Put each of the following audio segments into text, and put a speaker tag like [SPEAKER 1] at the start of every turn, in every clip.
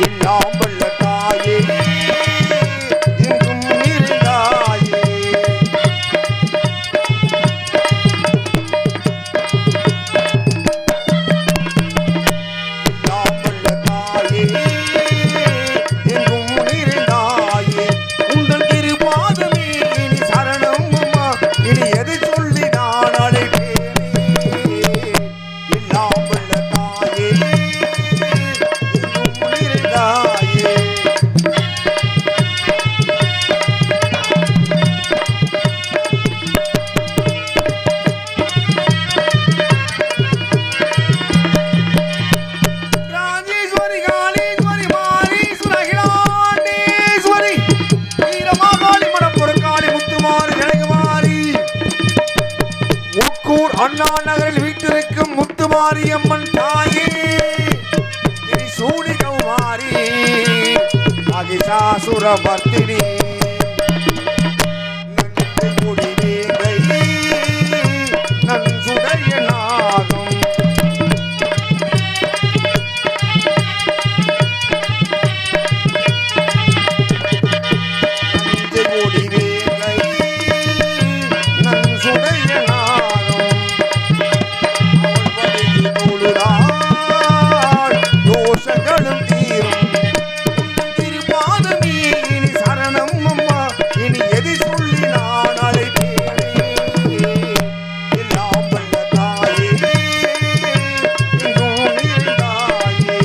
[SPEAKER 1] எல்லாம் வல்ல தாயே எங்கும் இருந்தாயே எல்லாம் வல்ல தாயே எங்கும் இருந்தாயே உங்கள் திருப்பாதமே இனி சரணம் அம்மா இனி எது சொல்லி நான் அழைப்பேனே எல்லாம் வல்ல தாயே எங்கும் இருந்தாயே ராஜேஸ்வரி காளீஸ்வரி மாரீஸ்வரி அகிலாண்டேஸ்வரி வீரமாகாளி மணப்புறக்காளி முத்துமாரி ஜனகுமாரி முக்கூர் அண்ணா நகரில் வீட்டிற்கும் முத்துமாரி அம்மன் தாயே திரிசூடி கௌமாரி மகிஷாசுரவர்த்தினி நஞ்சை முடிவேங்கை நஞ்சுடைய நாகம் நஞ்சை முடிவேங்கை நஞ்சுடைய நாகம் அவள் வழியில் தொழுதாள் தோஷங்களும் தீரும் திருப்பாதமே இனி சரணம் அம்மா இனி எது சொல்லி நான் அழைப்பேனே எல்லாம் வல்ல தாயே எங்கும் இருந்தாயே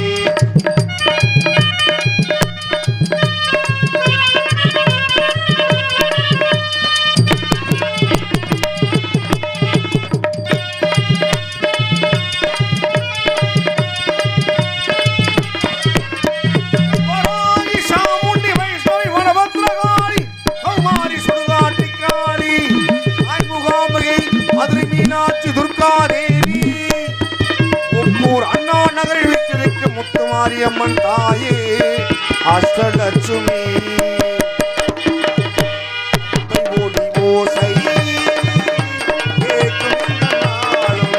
[SPEAKER 1] வராகி சாமுண்டி வைஷ்ணவி வனபத்ரகாளி கௌமாரி சுடுகாட்டிக்காளி ஆய்முகாம்பிகை மதுரை மீனாட்சி துர்காதேவி முக்கூர் அண்ணா நகரில் வீட்டிற்கு முத்துமாரி அம்மன் தாயே அஷ்டலட்சுமி ஓடி ஓசை கேட்கும் இந்த நாளும்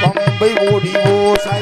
[SPEAKER 1] பம்பை ஓடி ஓசை